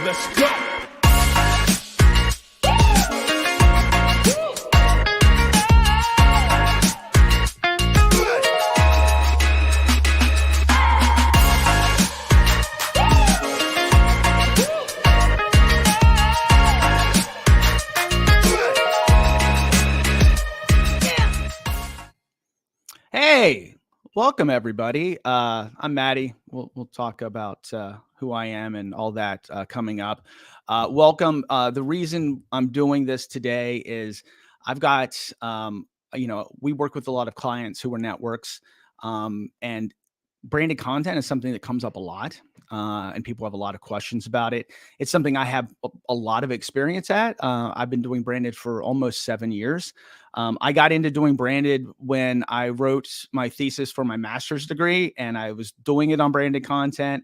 Let's go. Hey, welcome everybody. I'm Maddie. We'll talk about who I am and all that coming up. Welcome. The reason I'm doing this today is I've got, we work with a lot of clients who are networks, and branded content is something that comes up a lot, and people have a lot of questions about it. It's something I have a lot of experience at. I've been doing branded for almost 7 years. I got into doing branded when I wrote my thesis for my master's degree, and I was doing it on branded content.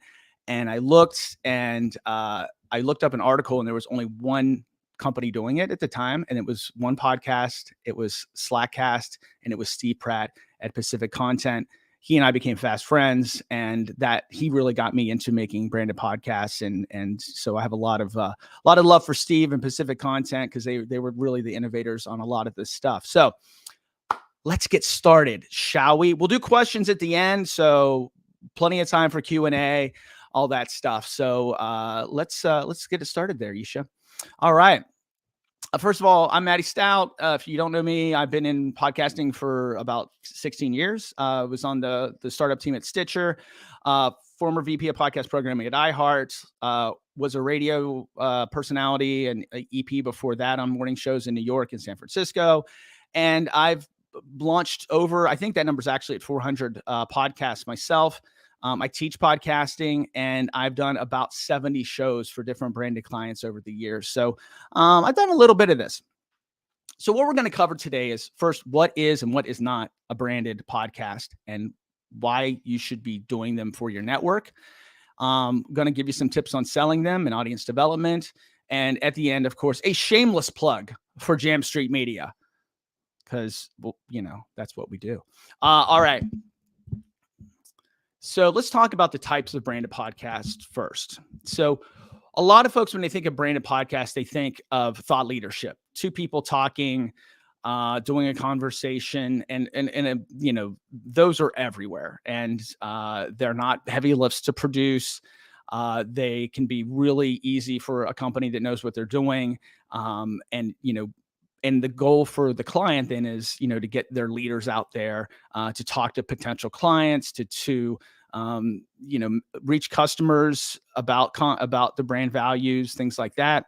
And I looked up an article, and there was only one company doing it at the time, and it was one podcast. It was Slackcast, and it was Steve Pratt at Pacific Content. He and I became fast friends, and that he really got me into making branded podcasts. And so I have a lot of love for Steve and Pacific Content, because they were really the innovators on a lot of this stuff. So let's get started, shall we? We'll do questions at the end, so plenty of time for Q&A, all that stuff. So let's get it started there, Yisha. All right. First of all, I'm Matty Stout. If you don't know me, I've been in podcasting for about 16 years. I was on the startup team at Stitcher, former VP of podcast programming at iHeart, was a radio personality and EP before that on morning shows in New York and San Francisco. And I've launched over, I think that number's actually at 400 podcasts myself. I teach podcasting, and I've done about 70 shows for different branded clients over the years. So I've done a little bit of this. So what we're going to cover today is, first, what is and what is not a branded podcast, and why you should be doing them for your network. I'm going to give you some tips on selling them and audience development. And at the end, of course, a shameless plug for Jam Street Media, because, well, that's what we do. All right. So let's talk about the types of branded podcasts first. So a lot of folks, when they think of branded podcasts, they think of thought leadership, two people talking, doing a conversation, and those are everywhere. And they're not heavy lifts to produce. They can be really easy for a company that knows what they're doing. And the goal for the client then is, to get their leaders out there, to talk to potential clients, to reach customers about the brand values, things like that.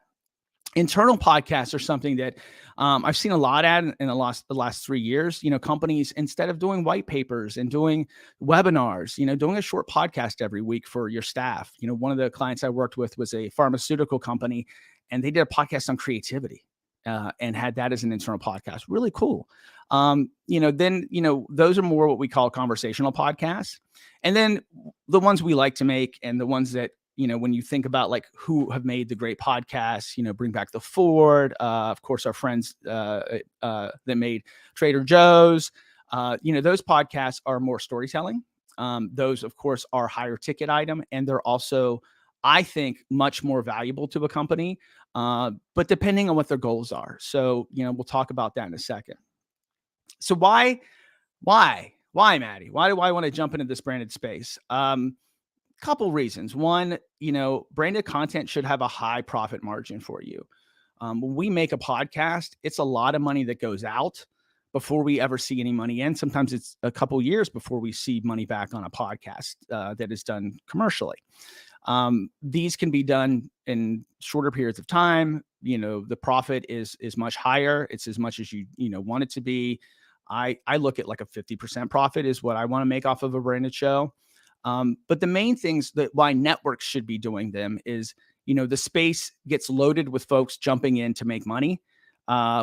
Internal podcasts are something that I've seen a lot at in the last 3 years. Companies, instead of doing white papers and doing webinars, doing a short podcast every week for your staff. One of the clients I worked with was a pharmaceutical company, and they did a podcast on creativity. And had that as an internal podcast. Really cool. Then those are more what we call conversational podcasts. And then the ones we like to make, and the ones that, when you think about like who have made the great podcasts, Bring Back the Ford, of course, our friends that made Trader Joe's, those podcasts are more storytelling. Those, of course, are higher ticket item, and they're also, I think, much more valuable to a company, but depending on what their goals are. So, we'll talk about that in a second. So why, Maddie? Why do I want to jump into this branded space? Couple reasons. One, branded content should have a high profit margin for you. When we make a podcast, it's a lot of money that goes out before we ever see any money in. Sometimes it's a couple years before we see money back on a podcast that is done commercially. These can be done in shorter periods of time. The profit is much higher. It's as much as you want it to be. I look at like a 50% profit is what I want to make off of a branded show. But the main things that why networks should be doing them is, the space gets loaded with folks jumping in to make money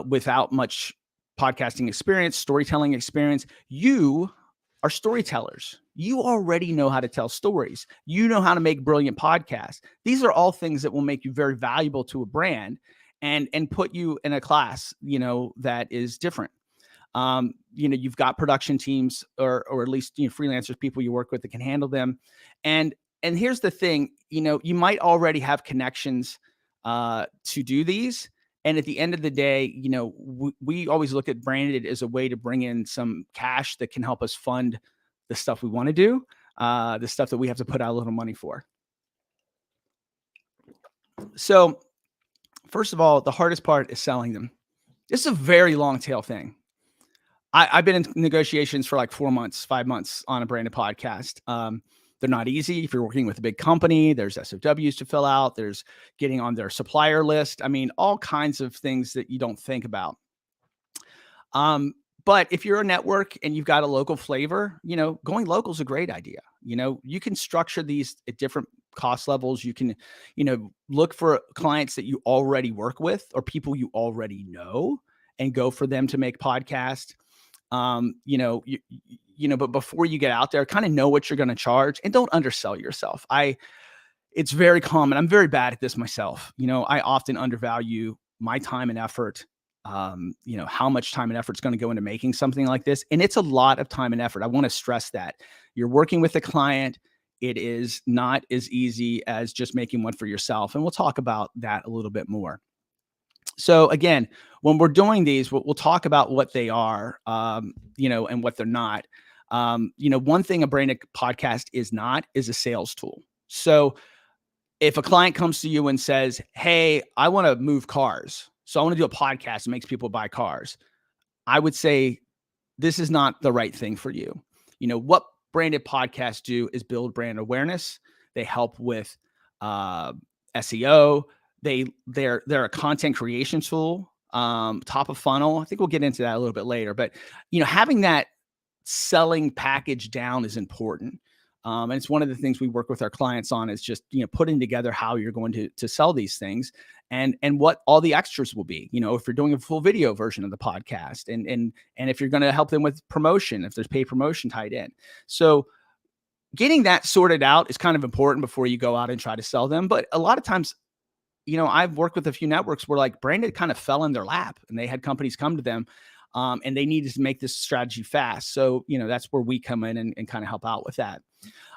without much podcasting experience, storytelling experience. You are storytellers. You already know how to tell stories. You know how to make brilliant podcasts. These are all things that will make you very valuable to a brand and put you in a class, that is different. You've got production teams or at least, freelancers, people you work with that can handle them. And and here's the thing, you might already have connections to do these. And at the end of the day, we always look at branded as a way to bring in some cash that can help us fund the stuff we want to do, the stuff that we have to put out a little money for. So first of all, the hardest part is selling them. This is a very long tail thing. I've been in negotiations for like 4 months, 5 months on a branded podcast. They're not easy. If you're working with a big company, there's SOWs to fill out. There's getting on their supplier list. I mean, all kinds of things that you don't think about. But if you're a network and you've got a local flavor, going local is a great idea. You can structure these at different cost levels. You can, look for clients that you already work with or people you already know and go for them to make podcasts. But before you get out there, kind of know what you're going to charge and don't undersell yourself. It's very common. I'm very bad at this myself. I often undervalue my time and effort. How much time and effort is going to go into making something like this. And it's a lot of time and effort. I want to stress that you're working with a client. It is not as easy as just making one for yourself. And we'll talk about that a little bit more. So again, when we're doing these, we'll talk about what they are, and what they're not. One thing a branded podcast is not is a sales tool. So if a client comes to you and says, hey, I want to move cars, so I want to do a podcast that makes people buy cars, I would say this is not the right thing for you. What branded podcasts do is build brand awareness. They help with SEO. They're a content creation tool, top of funnel. I think we'll get into that a little bit later, but having that selling package down is important. And it's one of the things we work with our clients on is just, putting together how you're going to sell these things and what all the extras will be, if you're doing a full video version of the podcast and if you're going to help them with promotion, if there's paid promotion tied in. So getting that sorted out is kind of important before you go out and try to sell them. But a lot of times, I've worked with a few networks where like branded kind of fell in their lap and they had companies come to them and they needed to make this strategy fast. So, that's where we come in and kind of help out with that.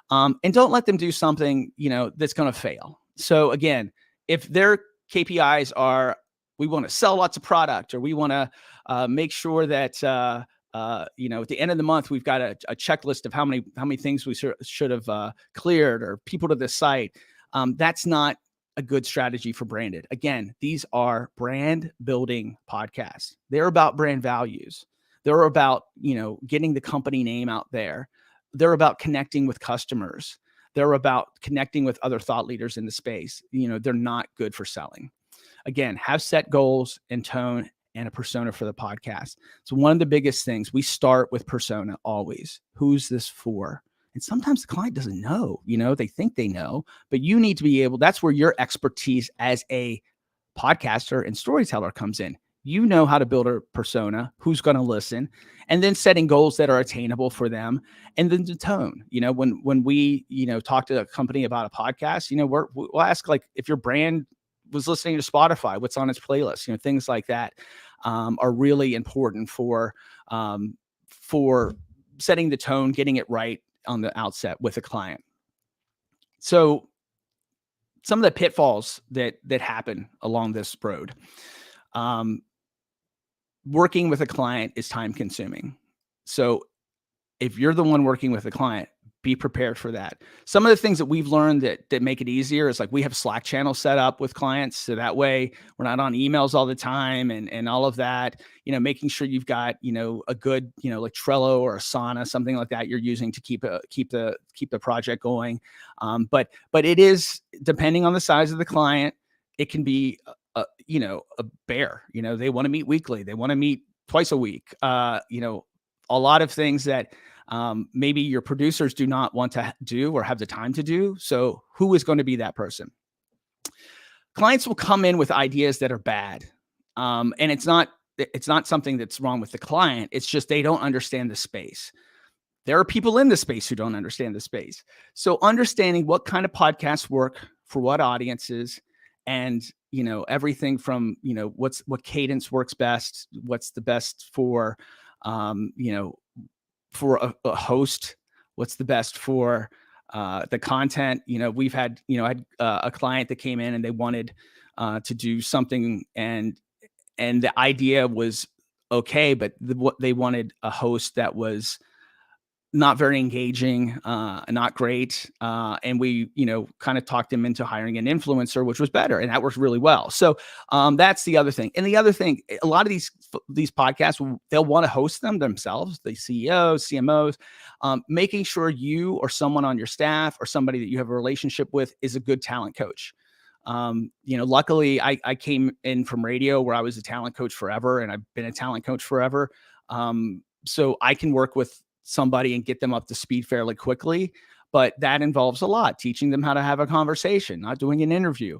And don't let them do something, that's going to fail. So again, if their KPIs are, we want to sell lots of product, or we want to make sure that, at the end of the month, we've got a checklist of how many things we should have cleared or people to the site. That's not a good strategy for branded. Again, these are brand building podcasts. They're about brand values. They're about, getting the company name out there. They're about connecting with customers. They're about connecting with other thought leaders in the space. They're not good for selling. Again, have set goals and tone and a persona for the podcast. So one of the biggest things, we start with persona always. Who's this for? And sometimes the client doesn't know, they think they know, but you need to be able, that's where your expertise as a podcaster and storyteller comes in. You know how to build a persona, who's going to listen, and then setting goals that are attainable for them. And then the tone, when we, talk to a company about a podcast, we'll ask like, if your brand was listening to Spotify, what's on its playlist, things like that are really important for setting the tone, getting it right on the outset with a client. So some of the pitfalls that happen along this road, working with a client is time consuming. So if you're the one working with a client, be prepared for that. Some of the things that we've learned that make it easier is like we have Slack channels set up with clients. So that way we're not on emails all the time and all of that, making sure you've got, a good, like Trello or Asana, something like that you're using to keep the project going. But it is, depending on the size of the client, it can be, a bear, they want to meet weekly. They want to meet twice a week. A lot of things that, maybe your producers do not want to do or have the time to do. So who is going to be that person? Clients will come in with ideas that are bad. And it's not something that's wrong with the client. It's just, they don't understand the space. There are people in the space who don't understand the space. So understanding what kind of podcasts work for what audiences, and, everything from, what cadence works best, what's the best for, for a host, what's the best for The content, we've had, I had a client that came in and they wanted to do something, and the idea was okay, but what they wanted a host that was not very engaging, not great. And we, kind of talked him into hiring an influencer, which was better. And that worked really well. So that's the other thing. And the other thing, a lot of these podcasts, they'll want to host them themselves, the CEOs, CMOs, making sure you or someone on your staff or somebody that you have a relationship with is a good talent coach. Luckily I came in from radio where I was a talent coach forever, and I've been a talent coach forever. So I can work with somebody and get them up to speed fairly quickly, but that involves a lot, teaching them how to have a conversation, not doing an interview,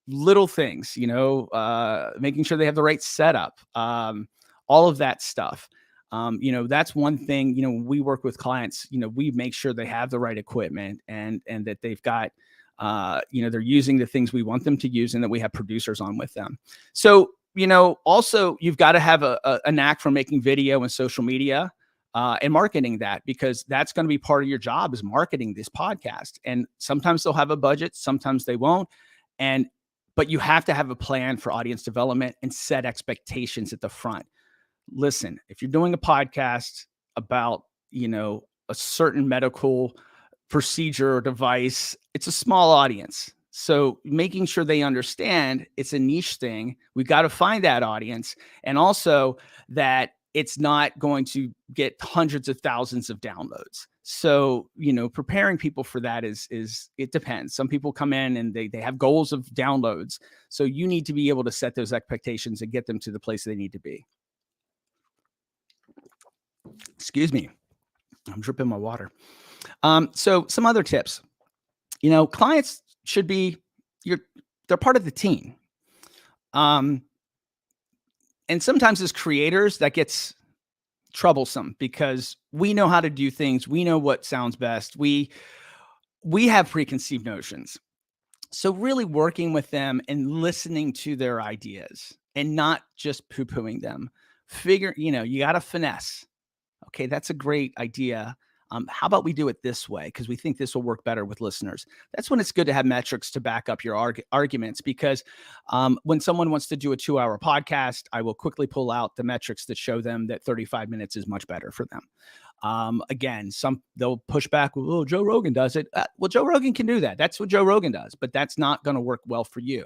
little things, making sure they have the right setup, all of that stuff. That's one thing, when we work with clients, we make sure they have the right equipment and that they've got, they're using the things we want them to use, and that we have producers on with them. So, also you've got to have a knack for making video and social media and marketing that, because that's going to be part of your job, is marketing this podcast. And sometimes they'll have a budget, sometimes they won't. But you have to have a plan for audience development and set expectations at the front. Listen, if you're doing a podcast about, a certain medical procedure or device, it's a small audience. So making sure they understand it's a niche thing, we've got to find that audience, and also that it's not going to get hundreds of thousands of downloads. So, preparing people for that is it depends. Some people come in and they have goals of downloads. So you need to be able to set those expectations and get them to the place they need to be. Excuse me, I'm dripping my water. So some other tips, clients should be they're part of the team. And sometimes as creators, that gets troublesome because we know how to do things. We know what sounds best. We have preconceived notions. So really working with them and listening to their ideas and not just poo-pooing them. You got to finesse. Okay, that's a great idea. How about we do it this way? Because we think this will work better with listeners. That's when it's good to have metrics to back up your arguments, because when someone wants to do a 2-hour podcast, I will quickly pull out the metrics that show them that 35 minutes is much better for them. Again, they'll push back. Oh, Joe Rogan does it. Well, Joe Rogan can do that. That's what Joe Rogan does, but that's not going to work well for you.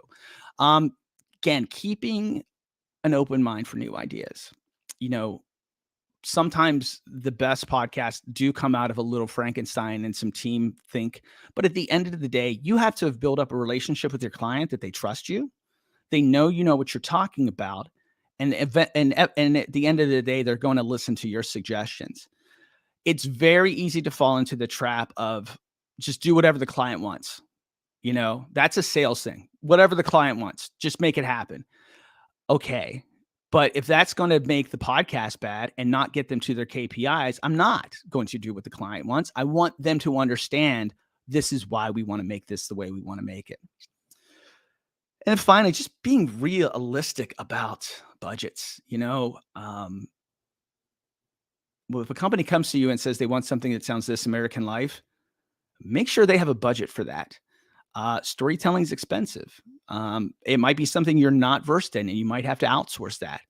Again, keeping an open mind for new ideas. Sometimes the best podcasts do come out of a little Frankenstein and some team think, but at the end of the day, you have to have built up a relationship with your client that they trust you. They know what you're talking about. And at the end of the day, they're going to listen to your suggestions. It's very easy to fall into the trap of just do whatever the client wants. That's a sales thing. Whatever the client wants, just make it happen. Okay. But if that's going to make the podcast bad and not get them to their KPIs, I'm not going to do what the client wants. I want them to understand this is why we want to make this the way we want to make it. And finally, just being realistic about budgets. Well, if a company comes to you and says they want something that sounds This American Life, make sure they have a budget for that. Storytelling is expensive. It might be something you're not versed in, and you might have to outsource that.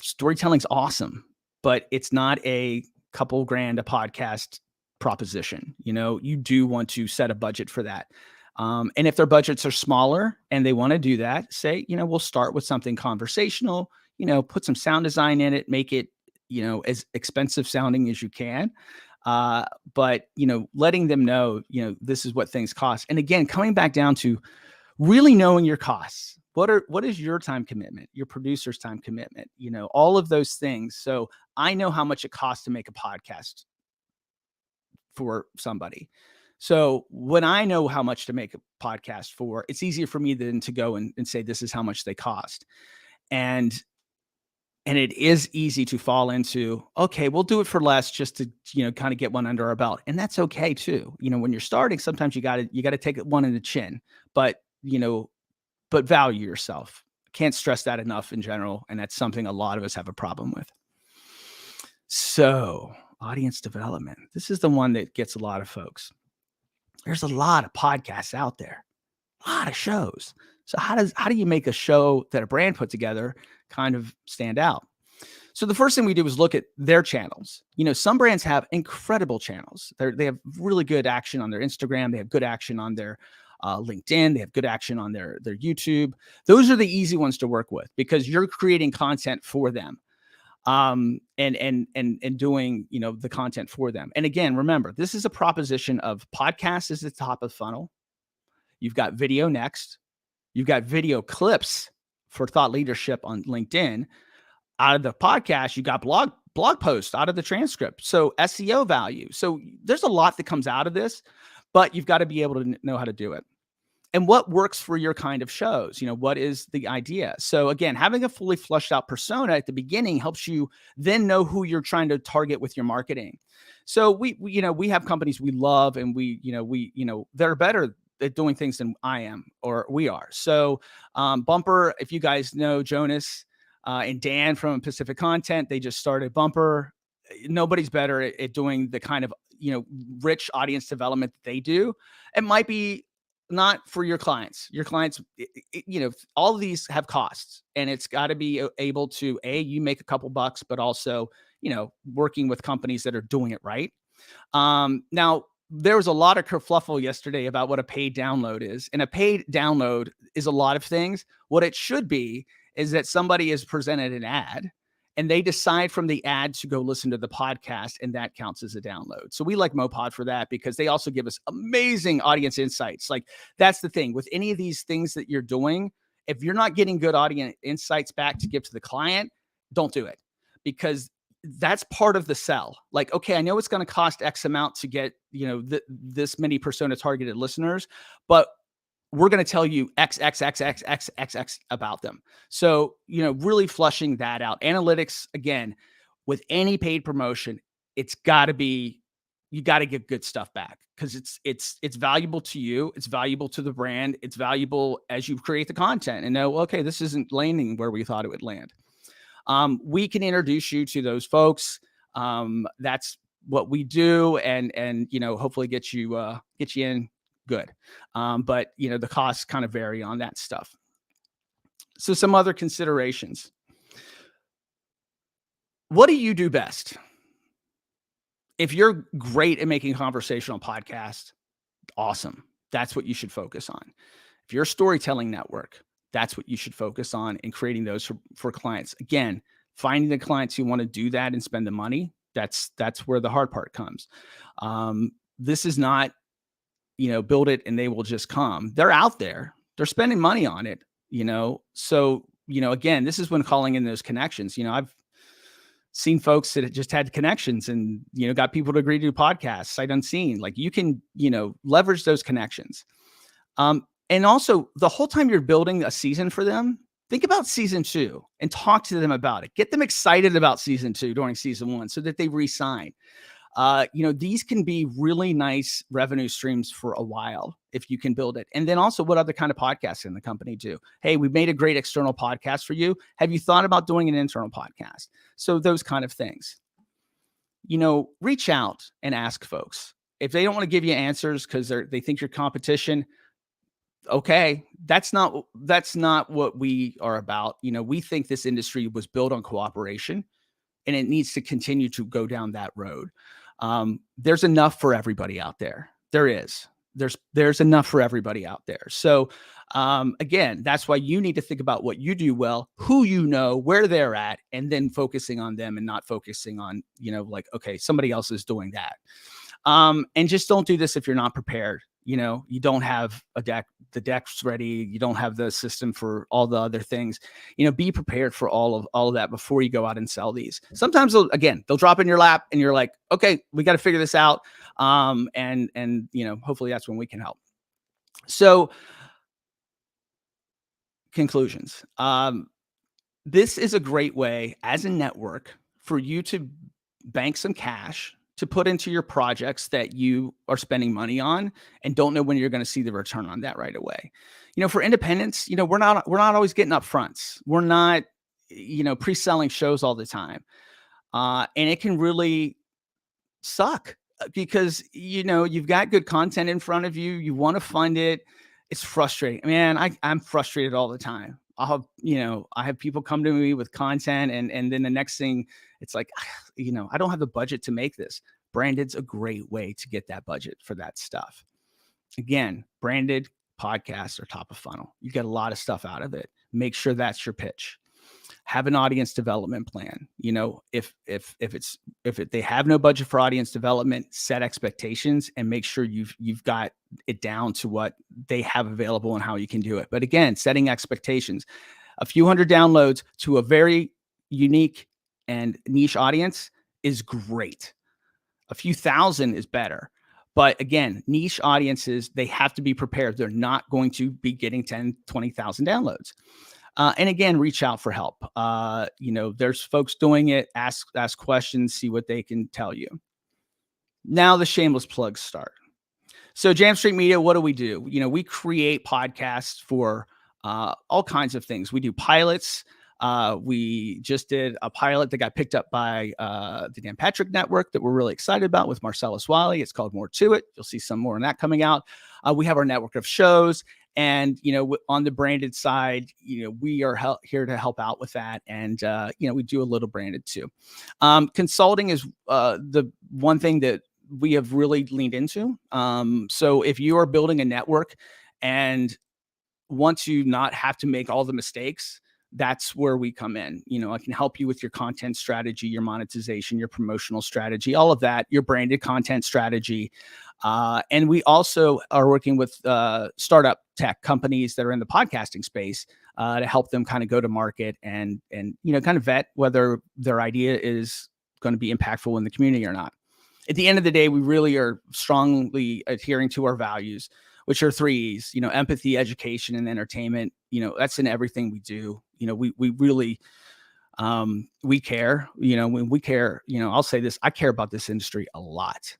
Storytelling's awesome, but it's not a couple grand a podcast proposition. You do want to set a budget for that. And if their budgets are smaller and they want to do that, say, we'll start with something conversational, put some sound design in it, make it, as expensive sounding as you can. But, letting them know, this is what things cost. And again, coming back down to really knowing your costs. What is your time commitment, your producer's time commitment, all of those things. So I know how much it costs to make a podcast for somebody. So when I know how much to make a podcast for, it's easier for me than to go and say, this is how much they cost. And it is easy to fall into, okay, we'll do it for less just to, kind of get one under our belt. And that's okay too. When you're starting, sometimes you got to take one in the chin, but value yourself. Can't stress that enough in general. And that's something a lot of us have a problem with. So audience development. This is the one that gets a lot of folks. There's a lot of podcasts out there, a lot of shows. So how do you make a show that a brand put together kind of stand out? So the first thing we do is look at their channels. Some brands have incredible channels. They have really good action on their Instagram. They have good action on their LinkedIn. They have good action on their YouTube. Those are the easy ones to work with because you're creating content for them, and doing the content for them. And again, remember, this is a proposition of podcast is the top of the funnel. You've got video next. You've got video clips for thought leadership on LinkedIn. Out of the podcast, you got blog posts out of the transcript. So SEO value. So there's a lot that comes out of this, but you've got to be able to know how to do it. And what works for your kind of shows? What is the idea? So again, having a fully fleshed out persona at the beginning helps you then know who you're trying to target with your marketing. So we have companies we love and they're better at doing things than I am or we are. So Bumper, if you guys know Jonas and Dan from Pacific Content, they just started Bumper. Nobody's better at doing the kind of rich audience development that they do. It might be not for your clients. Your clients, all of these have costs, and it's got to be able to you make a couple bucks, but also working with companies that are doing it right. Now there was a lot of kerfluffle yesterday about what a paid download is, and a paid download is a lot of things. What it should be is that somebody is presented an ad and they decide from the ad to go listen to the podcast, and that counts as a download. So we like Mopod for that because they also give us amazing audience insights. Like that's the thing with any of these things that you're doing. If you're not getting good audience insights back to give to the client, don't do it, because that's part of the sell. Like, okay, I know it's going to cost X amount to get, this many persona targeted listeners, but we're going to tell you X about them. So, really flushing that out. Analytics, again, with any paid promotion, it's got to be, you got to get good stuff back because it's valuable to you. It's valuable to the brand. It's valuable as you create the content and know, okay, this isn't landing where we thought it would land. We can introduce you to those folks. That's what we do. And hopefully get you in good. But the costs kind of vary on that stuff. So some other considerations. What do you do best? If you're great at making conversational podcasts, awesome. That's what you should focus on. If you're a storytelling network, that's what you should focus on in creating those for clients. Again, finding the clients who want to do that and spend the money. That's where the hard part comes. This is not, build it and they will just come. They're out there. They're spending money on it, So, again, this is when calling in those connections. I've seen folks that just had connections and, got people to agree to do podcasts, sight unseen. Like you can, leverage those connections. And also the whole time you're building a season for them, think about season 2 and talk to them about it. Get them excited about season 2 during season 1 so that they re-sign. These can be really nice revenue streams for a while if you can build it. And then also what other kind of podcasts can the company do? Hey, we've made a great external podcast for you. Have you thought about doing an internal podcast? So those kind of things, reach out and ask folks. If they don't want to give you answers because they think you're competition, okay, that's not what we are about. We think this industry was built on cooperation and it needs to continue to go down that road. There's enough for everybody out there. There's enough for everybody out there. So, again, that's why you need to think about what you do well, who where they're at, and then focusing on them and not focusing on, okay, somebody else is doing that. And just don't do this if you're not prepared. You don't have the deck's ready. You don't have the system for all the other things. Be prepared for all of that before you go out and sell these. Sometimes they'll drop in your lap and you're like, okay, we got to figure this out. And hopefully that's when we can help. So conclusions. This is a great way as a network for you to bank some cash to put into your projects that you are spending money on and don't know when you're going to see the return on that right away. For independents, we're not always getting up fronts. We're not, pre-selling shows all the time. And it can really suck because, you've got good content in front of you. You want to fund it. It's frustrating, man. I'm frustrated all the time. I have people come to me with content and then the next thing it's like, I don't have the budget to make this. Branded's a great way to get that budget for that stuff. Again, branded podcasts are top of funnel. You get a lot of stuff out of it. Make sure that's your pitch. Have an audience development plan. If they have no budget for audience development, set expectations and make sure you've got it down to what they have available and how you can do it. But again, setting expectations. A few hundred downloads to a very unique and niche audience is great. A few thousand is better. But again, niche audiences, they have to be prepared. They're not going to be getting 10, 20,000 downloads. And again, reach out for help. There's folks doing it. Ask questions, see what they can tell you. Now the shameless plugs start. So Jam Street Media, what do? We create podcasts for all kinds of things. We do pilots. We just did a pilot that got picked up by the Dan Patrick Network that we're really excited about with Marcellus Wiley. It's called More to It. You'll see some more on that coming out. We have our network of shows. And, on the branded side, we are here to help out with that. And, we do a little branded too. Consulting is the one thing that we have really leaned into. So if you are building a network and want to not have to make all the mistakes, that's where we come in. I can help you with your content strategy, your monetization, your promotional strategy, all of that, your branded content strategy. And we also are working with startup tech companies that are in the podcasting space to help them kind of go to market and kind of vet whether their idea is going to be impactful in the community or not. At the end of the day, we really are strongly adhering to our values, which are 3 E's, empathy, education, and entertainment. That's in everything we do. We really, we care, when we care, I'll say this, I care about this industry a lot,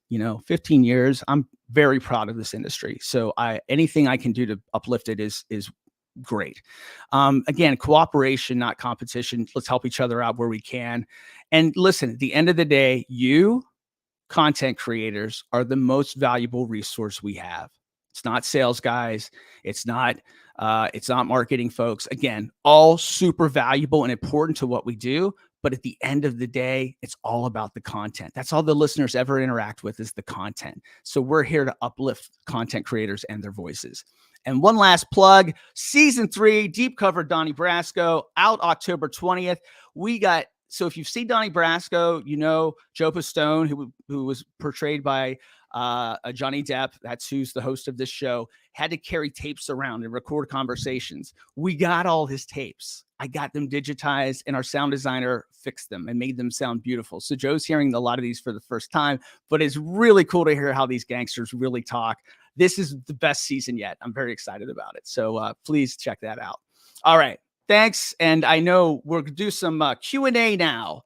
15 years. I'm very proud of this industry. So anything I can do to uplift it is great. Again, cooperation, not competition. Let's help each other out where we can. And listen, at the end of the day, you content creators are the most valuable resource we have. It's not sales guys. It's not marketing folks. Again, all super valuable and important to what we do. But at the end of the day, it's all about the content. That's all the listeners ever interact with is the content. So we're here to uplift content creators and their voices. And one last plug, season 3, Deep Cover Donnie Brasco, out October 20th. So if you've seen Donnie Brasco, Joe Pistone, who was portrayed by Johnny Depp, that's who's the host of this show, had to carry tapes around and record conversations. We got all his tapes. I got them digitized and our sound designer fixed them and made them sound beautiful. So Joe's hearing a lot of these for the first time, but it's really cool to hear how these gangsters really talk. This is the best season yet. I'm very excited about it. So please check that out. All right. Thanks. And I know we're going to do some Q&A now.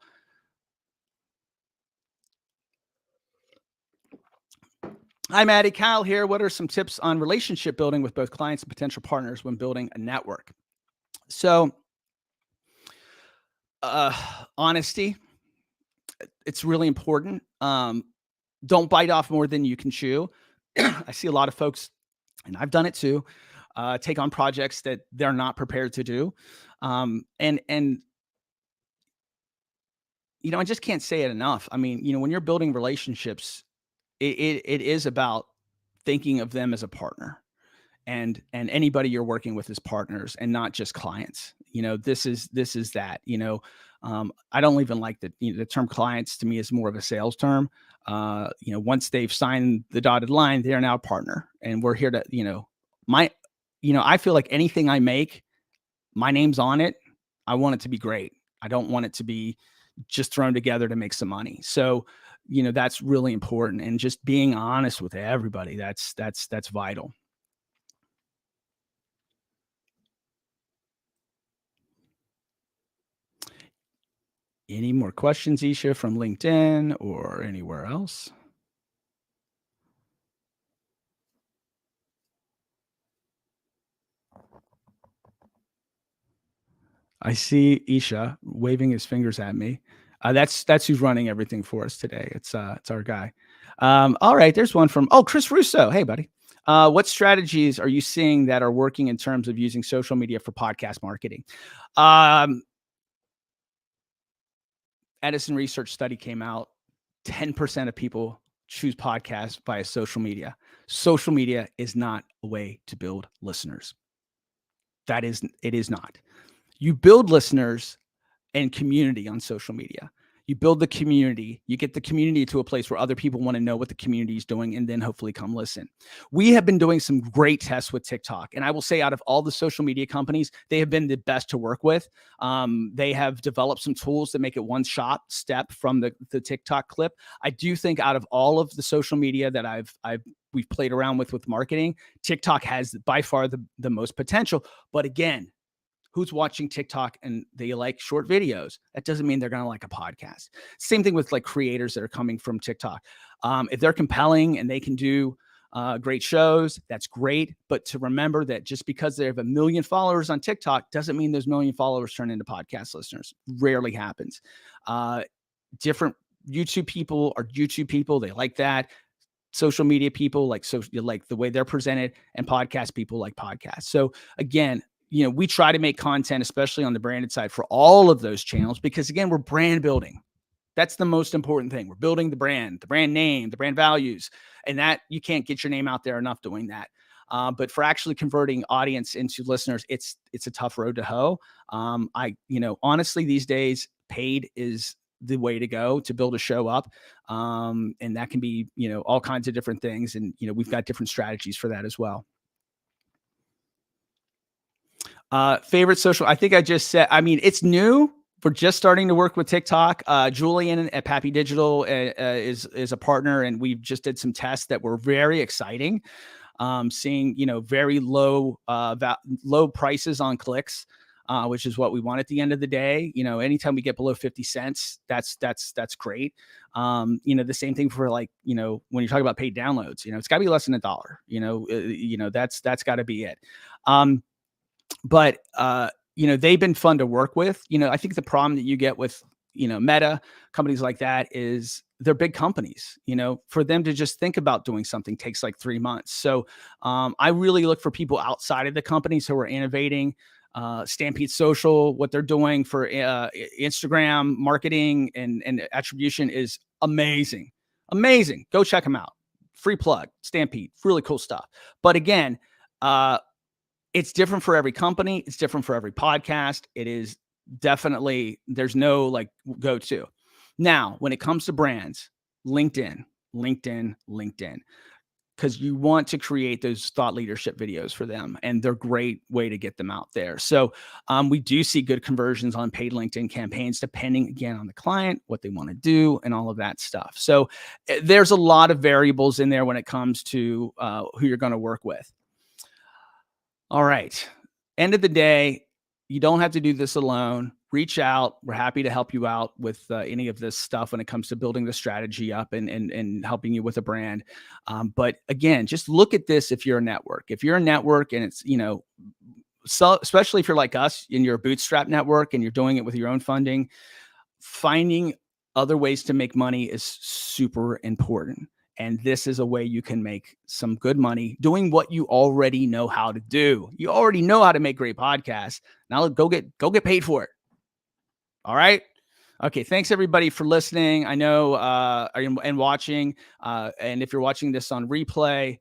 Hi, Maddie. Kyle here. What are some tips on relationship building with both clients and potential partners when building a network? So, honesty, it's really important. Don't bite off more than you can chew. I see a lot of folks, and I've done it too, take on projects that they're not prepared to do. And I just can't say it enough. I mean, when you're building relationships, it is about thinking of them as a partner and anybody you're working with as partners and not just clients. This is that. I don't even like the term clients. To me is more of a sales term. Once they've signed the dotted line, they are now a partner, and we're here to, I feel like anything I make, my name's on it. I want it to be great. I don't want it to be just thrown together to make some money. So, that's really important. And just being honest with everybody, that's vital. Any more questions, Isha, from LinkedIn or anywhere else? I see Isha waving his fingers at me. That's who's running everything for us today. It's our guy. All right, there's one from Chris Russo. Hey, buddy. What strategies are you seeing that are working in terms of using social media for podcast marketing? Edison research study came out. 10% of people choose podcasts via social media. Social media is not a way to build listeners. It is not. You build listeners and community on social media. You build the community, you get the community to a place where other people want to know what the community is doing and then hopefully come listen. We have been doing some great tests with TikTok. And I will say out of all the social media companies, they have been the best to work with. They have developed some tools that make it one step from the TikTok clip. I do think out of all of the social media that we've played around with marketing, TikTok has by far the most potential. But again, who's watching TikTok and they like short videos? That doesn't mean they're going to like a podcast. Same thing with like creators that are coming from TikTok. If they're compelling and they can do great shows, that's great. But to remember that just because they have 1 million followers on TikTok doesn't mean those 1 million followers turn into podcast listeners. Rarely happens. Different YouTube people are YouTube people. They like that. Social media people like the way they're presented, and podcast people like podcasts. So again, we try to make content, especially on the branded side, for all of those channels, because again, we're brand building. That's the most important thing. We're building the brand name, the brand values, and that you can't get your name out there enough doing that. But for actually converting audience into listeners, it's a tough road to hoe. Honestly, these days, paid is the way to go to build a show up. And that can be, all kinds of different things. And, we've got different strategies for that as well. Favorite social, I think I just said, it's new. We're just starting to work with TikTok. Julian at Pappy Digital is a partner, and we've just did some tests that were very exciting. Seeing, very low prices on clicks, which is what we want at the end of the day. Anytime we get below 50 cents, that's great. The same thing for when you're talking about paid downloads, it's gotta be less than $1, that's gotta be it. But they've been fun to work with. I think the problem that you get with, Meta, companies like that, is they're big companies. For them to just think about doing something takes like 3 months. So I really look for people outside of the companies who are innovating. Stampede Social, what they're doing for Instagram marketing and attribution is amazing. Amazing. Go check them out. Free plug. Stampede. Really cool stuff. But again, it's different for every company. It's different for every podcast. It is definitely, there's no like go-to. Now, when it comes to brands, LinkedIn, because you want to create those thought leadership videos for them, and they're a great way to get them out there. So we do see good conversions on paid LinkedIn campaigns, depending again on the client, what they want to do, and all of that stuff. So there's a lot of variables in there when it comes to who you're going to work with. All right. End of the day, you don't have to do this alone. Reach out. We're happy to help you out with any of this stuff when it comes to building the strategy up and helping you with a brand. But again, just look at this if you're a network. If you're a network and it's, so especially if you're like us and you're a bootstrap network and you're doing it with your own funding, finding other ways to make money is super important. And this is a way you can make some good money doing what you already know how to do. You already know how to make great podcasts. Now go get paid for it. All right. Okay. Thanks everybody for listening. I know, and watching, and if you're watching this on replay,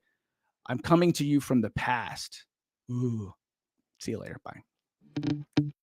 I'm coming to you from the past. Ooh. See you later. Bye.